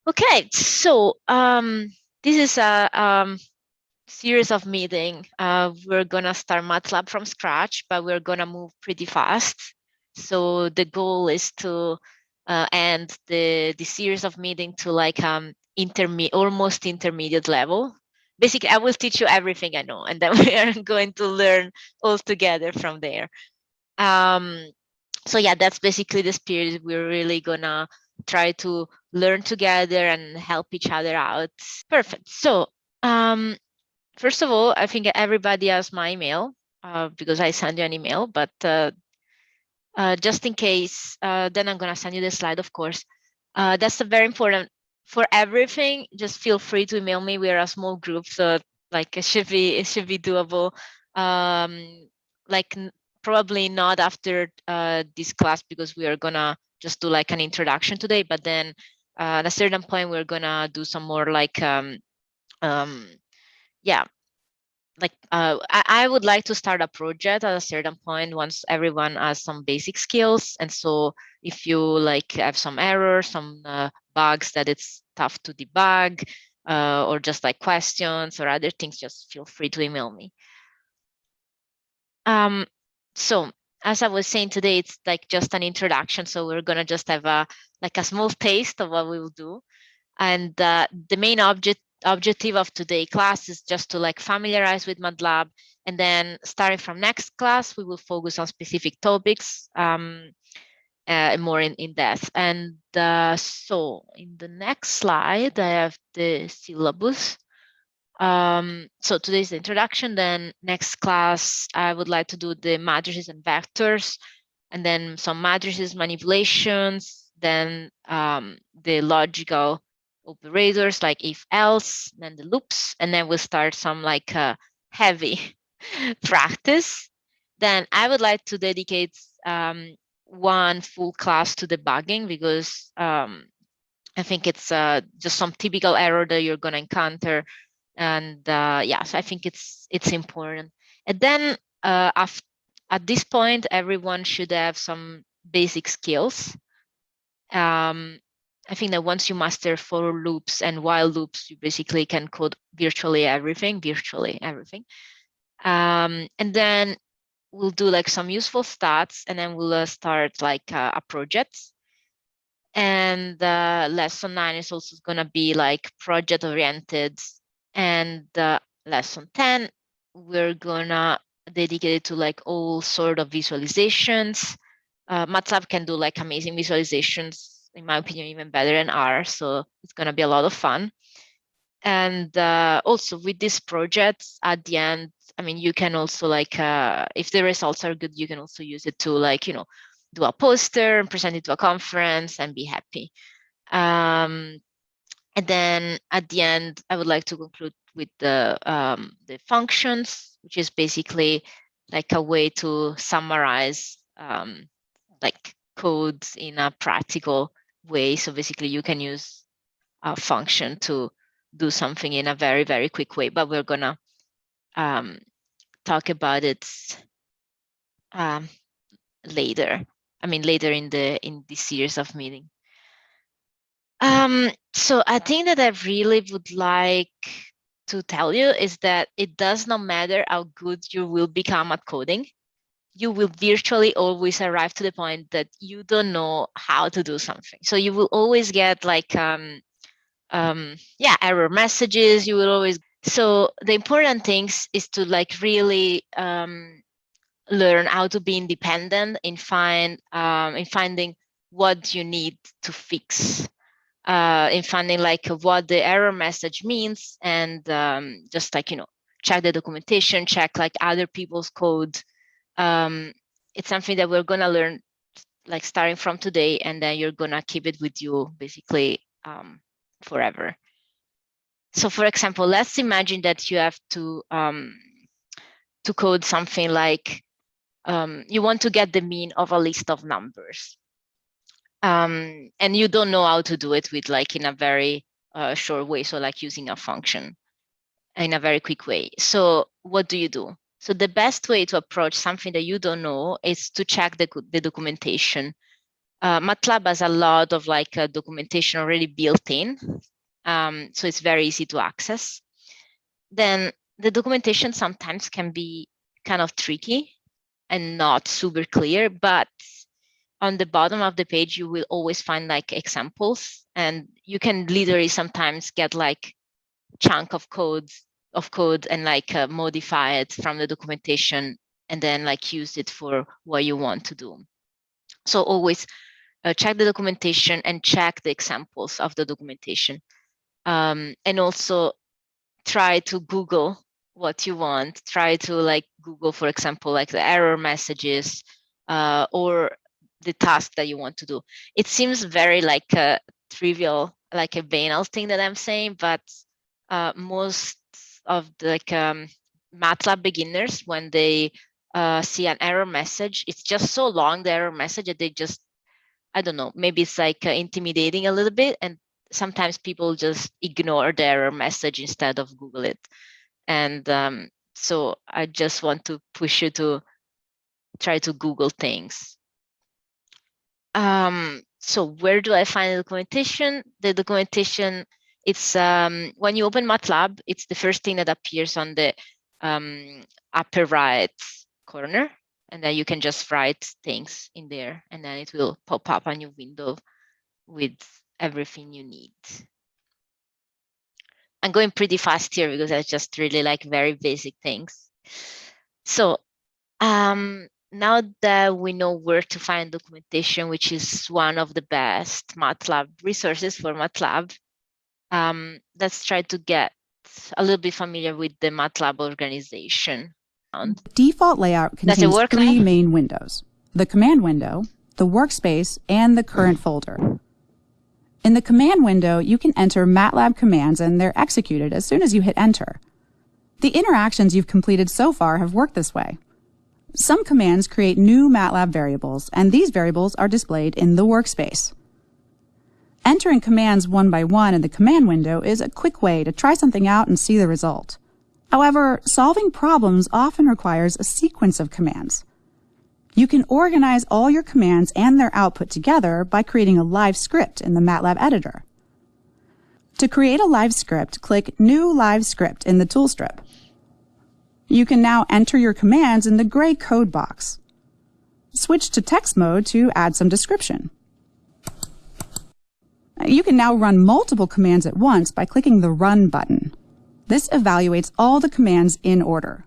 Okay, so this is a series of meeting. We're gonna start Matlab from scratch, but we're gonna move pretty fast. So the goal is to end the series of meeting to like almost intermediate level. Basically, I will teach you everything I know, and then we are going to learn all together from there. Um, so yeah, that's basically the spirit. We're really gonna try to learn together and help each other out. Perfect. So um, first of all, I think everybody has my email because I send you an email, but just in case, then I'm gonna send you the slide, of course. That's a very important for everything. Just feel free to email me. We're a small group, so like it should be doable. Um, like probably not after this class because we are gonna just do like an introduction today, but then at a certain point we're gonna do some more like um, yeah, like I would like to start a project at a certain point once everyone has some basic skills. And so if you like have some errors, some bugs that it's tough to debug, or just like questions or other things, just feel free to email me. um so as I was saying, today it's like just an introduction, so we're gonna just have a like a small taste of what we will do. And the main objective of today class is just to like familiarize with Matlab. And then starting from next class, we will focus on specific topics more in depth. And so in the next slide, I have the syllabus. So today's the introduction. Then next class, I would like to do the matrices and vectors, and then some matrices manipulations, then the logical operators like if else, then the loops, and then we'll start some like heavy practice. Then I would like to dedicate one full class to debugging because I think it's just some typical error that you're going to encounter. And yeah, so I think it's important. And then at this point, everyone should have some basic skills. um, I think that once you master for loops and while loops, you basically can code virtually everything. And then we'll do like some useful stats, and then we'll start like a project. And lesson 9 is also going to be like project oriented. And lesson 10, we're going to dedicate it to like all sort of visualizations. Matlab can do like amazing visualizations, in my opinion, even better than R. So it's going to be a lot of fun. And also with these projects at the end, I mean, you can also like, if the results are good, you can also use it to like, do a poster and present it to a conference and be happy. Um, and then at the end, I would like to conclude with the functions, which is basically like a way to summarize like codes in a practical way. So basically, you can use a function to do something in a very, very quick way. But we're gonna um, talk about it um, later. I mean, later in this series of meeting. So I think that I really would like to tell you is that it does not matter how good you will become at coding. You will virtually always arrive to the point that you don't know how to do something. So you will always get like yeah, error messages. You will always. So the important things is to like really learn how to be independent in finding what you need to fix, in finding like what the error message means, and just like check the documentation, check like other people's code. um, it's something that we're gonna learn like starting from today, and then you're gonna keep it with you basically forever. So for example, let's imagine that you have to code something like you want to get the mean of a list of numbers, and you don't know how to do it with like in a very short way, so like using a function in a very quick way. So what do you do? So the best way to approach something that you don't know is to check the documentation. Matlab has a lot of like documentation already built in, so it's very easy to access. Then the documentation sometimes can be kind of tricky and not super clear, but on the bottom of the page, you will always find like examples, and you can literally sometimes get like chunk of code and like modify it from the documentation and then like use it for what you want to do. So always check the documentation and check the examples of the documentation. And also try to Google what you want. Try to like Google, for example, like the error messages or the task that you want to do. It seems very like a trivial, like a banal thing that I'm saying, but most of the like Matlab beginners, when they see an error message, it's just so long, the error message, that they just, I don't know, maybe it's like intimidating a little bit, and sometimes people just ignore the error message instead of Google it. And so I just want to push you to try to Google things. So where do I find the documentation? The documentation, it's when you open Matlab, it's the first thing that appears on the upper right corner, and then you can just write things in there, and then it will pop up on your window with everything you need. I'm going pretty fast here because I just really like very basic things. So now that we know where to find documentation, which is one of the best Matlab resources for Matlab, let's try to get a little bit familiar with the Matlab organization. Default layout contains three main windows: the command window, the workspace, and the current folder. In the command window, you can enter MATLAB commands and they're executed as soon as you hit enter. The interactions you've completed so far have worked this way. Some commands create new MATLAB variables, and these variables are displayed in the workspace. Entering commands one by one in the command window is a quick way to try something out and see the result. However, solving problems often requires a sequence of commands. You can organize all your commands and their output together by creating a live script in the MATLAB editor. To create a live script, click New Live Script in the tool strip. You can now enter your commands in the gray code box. Switch to text mode to add some description. You can now run multiple commands at once by clicking the Run button. This evaluates all the commands in order.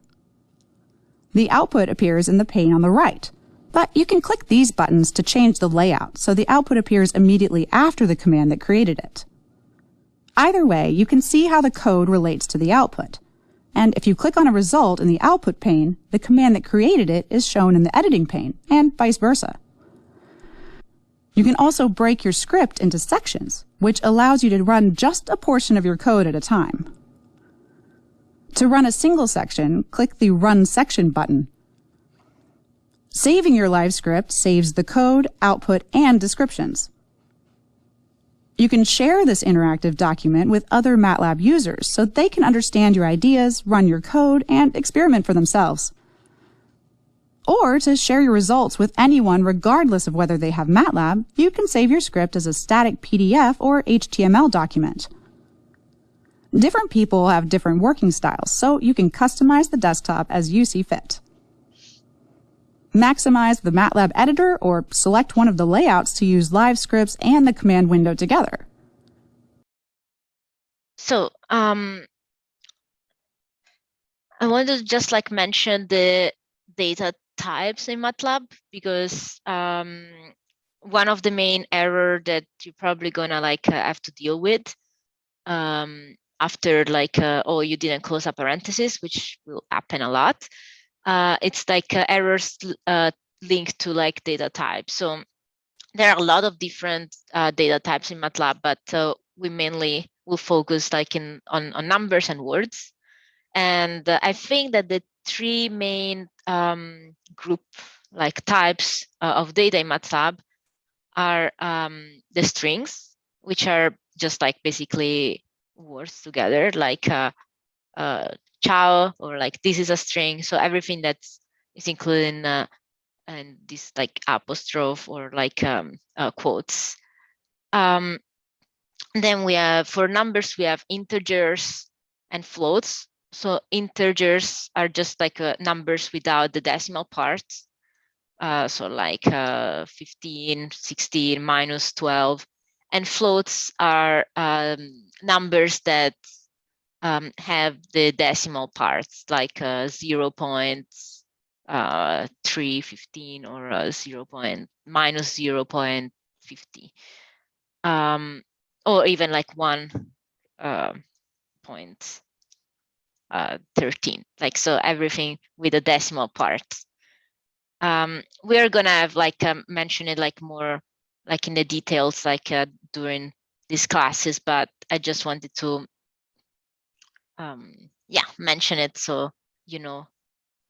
The output appears in the pane on the right, but you can click these buttons to change the layout so the output appears immediately after the command that created it. Either way, you can see how the code relates to the output. And if you click on a result in the output pane, the command that created it is shown in the editing pane, and vice versa. You can also break your script into sections, which allows you to run just a portion of your code at a time. To run a single section, click the Run Section button. Saving your live script saves the code, output, and descriptions. You can share this interactive document with other MATLAB users so they can understand your ideas, run your code, and experiment for themselves. Or to share your results with anyone regardless of whether they have MATLAB, you can save your script as a static PDF or HTML document. Different people have different working styles, so you can customize the desktop as you see fit. Maximize the MATLAB editor or select one of the layouts to use live scripts and the command window together. So I want to just like mention the data types in Matlab, because one of the main error that you're probably gonna like have to deal with after like oh, you didn't close a parenthesis, which will happen a lot. It's like errors linked to like data types. So there are a lot of different data types in Matlab, but we mainly will focus like on numbers and words. And I think that the three main group like types of data in Matlab are the strings, which are just like basically words together, like ciao, or like this is a string. So everything that's is included in and this like apostrophe or like quotes. Then we have, for numbers, we have integers and floats. So integers are just like numbers without the decimal parts. So like 15, 16, minus 12. And floats are numbers that have the decimal parts, like 0.315 or 0.50. Or even like 1.13. Like, so everything with a decimal part. We are gonna have like mention it like more like in the details like during these classes, but I just wanted to yeah, mention it so you know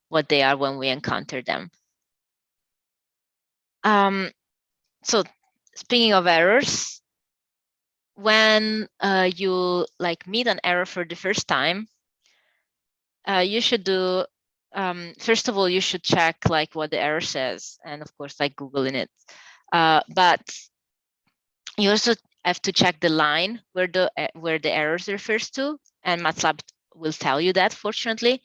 what they are when we encounter them. So speaking of errors, when you like meet an error for the first time, you should do first of all, you should check like what the error says, and of course like Googling it. But you also have to check the line where the errors refers to, and Matlab will tell you that, fortunately.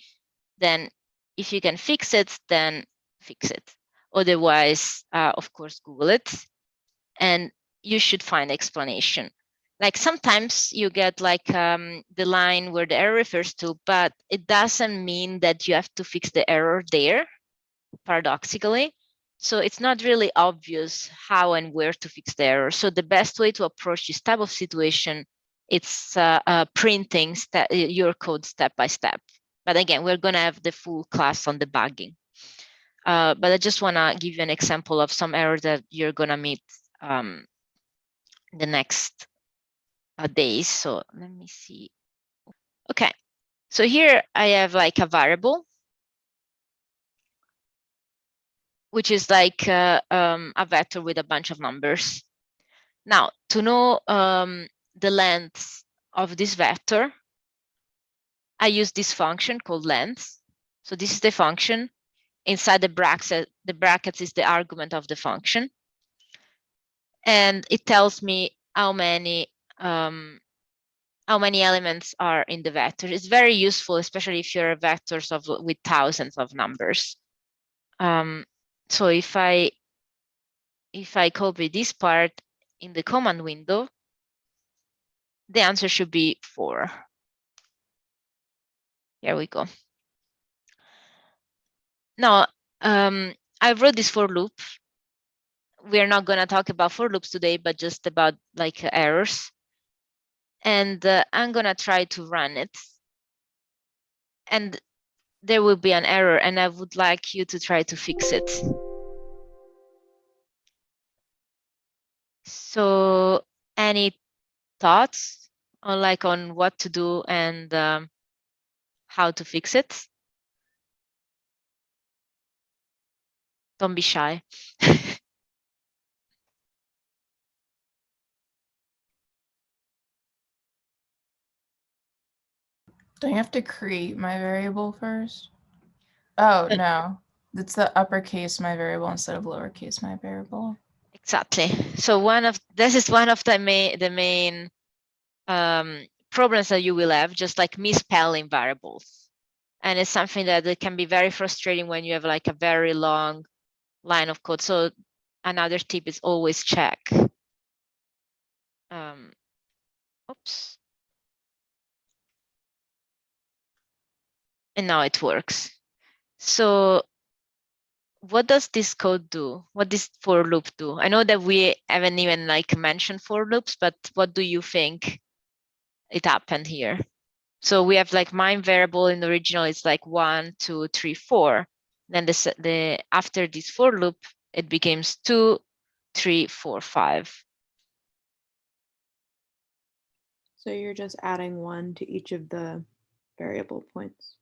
Then if you can fix it, then fix it. Otherwise, of course, Google it, and you should find explanation. Like sometimes you get like the line where the error refers to, but it doesn't mean that you have to fix the error there, paradoxically. So it's not really obvious how and where to fix the error. So the best way to approach this type of situation, it's printing your code step by step. But again, we're going to have the full class on debugging. But I just want to give you an example of some errors that you're going to meet the next days. So let me see. Okay, so here I have like a variable, which is like a vector with a bunch of numbers. Now, to know the length of this vector, I use this function called length. So this is the function. Inside the brackets is the argument of the function. And it tells me how many elements are in the vector. It's very useful, especially if you're vectors with thousands of numbers. So if I copy this part in the command window, the answer should be 4. Here we go. Now, I wrote this for loop. We're not going to talk about for loops today, but just about like errors. And I'm going to try to run it. And there will be an error, and I would like you to try to fix it. So any thoughts on what to do and how to fix it? Don't be shy. Do I have to create my variable first? Oh, no. It's the uppercase my variable instead of lowercase my variable. Exactly. So this is one of the main problems that you will have, just like misspelling variables. And it's something that it can be very frustrating when you have like a very long line of code. So another tip is always check. Oops. And now it works. So what does this code do? What does for loop do? I know that we haven't even like mentioned for loops, but what do you think it happened here? So we have like my variable in the original is like 1, 2, 3, 4. Then the after this for loop, it becomes 2, 3, 4, 5. So you're just adding 1 to each of the variable points.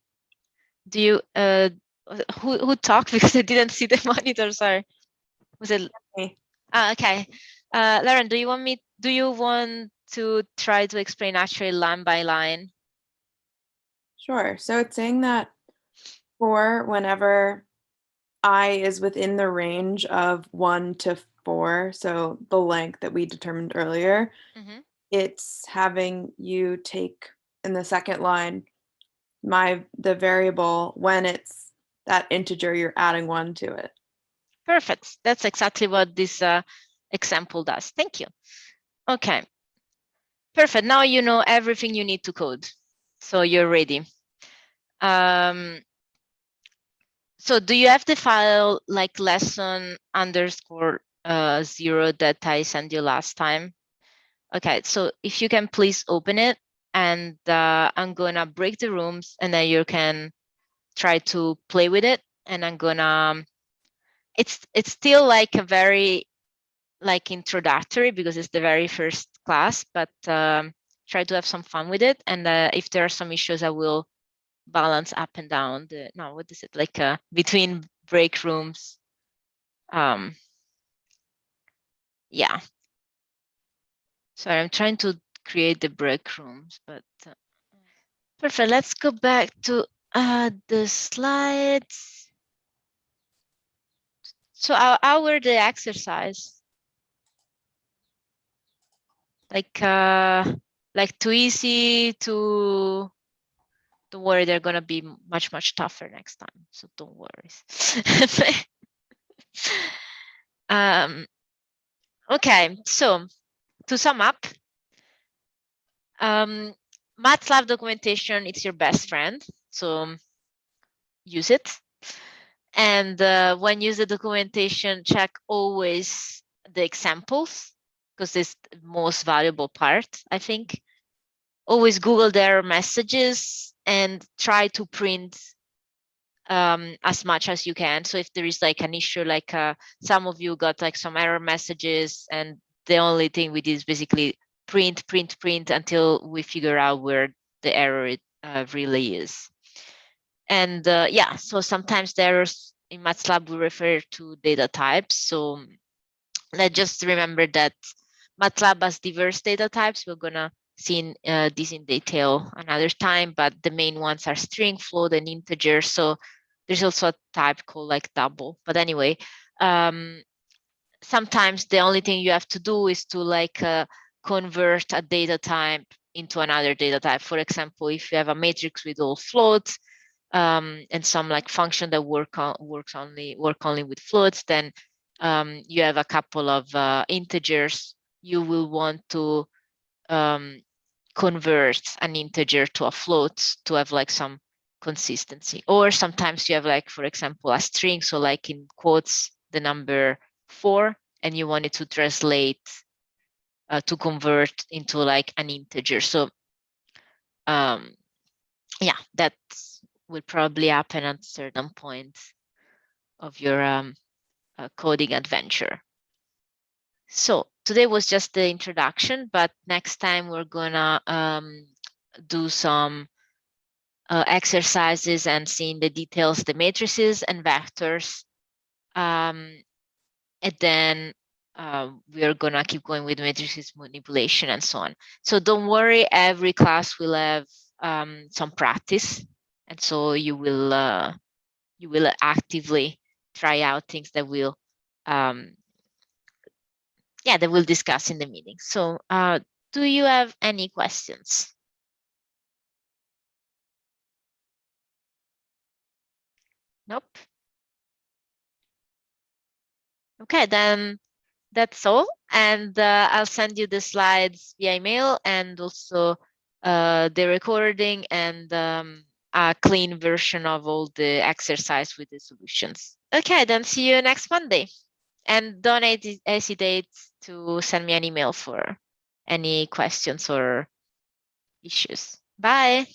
Do you who talked because I didn't see the monitor? Sorry, was it? Okay. Okay, Lauren, do you want to try to explain actually line by line? Sure. So it's saying that for whenever I is within the range of 1 to 4, so the length that we determined earlier, it's having you take in the second line the variable when it's that integer, you're adding 1 to it. Perfect. That's exactly what this example does. Thank you. Okay. Perfect. Now you know everything you need to code. So you're ready. So do you have the file like lesson underscore 0 that I sent you last time? Okay, so if you can please open it, and I'm gonna break the rooms, and then you can try to play with it. And I'm gonna, it's still like a very like introductory because it's the very first class, but try to have some fun with it. And if there are some issues, I will balance up and down the, no, what is it, like between break rooms. Yeah. Sorry, I'm trying to create the break rooms, but perfect. Let's go back to the slides. So how were the exercise? Like too easy, to don't worry, they're gonna be much tougher next time. So don't worry. Okay, so to sum up, Matlab documentation, it's your best friend. So use it. And when use the documentation, check always the examples, because it's the most valuable part, I think. Always Google their messages and try to print as much as you can. So if there is like an issue, like some of you got like some error messages, and the only thing we did is basically print until we figure out where the error really is. And yeah, so sometimes the errors in Matlab we refer to data types. So let's just remember that Matlab has diverse data types. We're gonna see this in detail another time, but the main ones are string, float, and integer. So there's also a type called like double. But anyway, sometimes the only thing you have to do is to like convert a data type into another data type. For example, if you have a matrix with all floats, and some like function that work only with floats, then you have a couple of integers. You will want to convert an integer to a float to have like some consistency. Or sometimes you have like, for example, a string, so like in quotes the number 4, and you want it to translate to convert into like an integer. So yeah, that will probably happen at certain points of your coding adventure. So today was just the introduction, but next time we're gonna do some exercises and seeing the details, the matrices and vectors. And then we are gonna keep going with matrices manipulation and so on. So don't worry, every class will have some practice, and so you will actively try out things that will that we'll discuss in the meeting. So do you have any questions? Nope. Okay, then that's all. And I'll send you the slides via email, and also the recording, and a clean version of all the exercise with the solutions. Okay, then see you next Monday. And don't hesitate to send me an email for any questions or issues. Bye.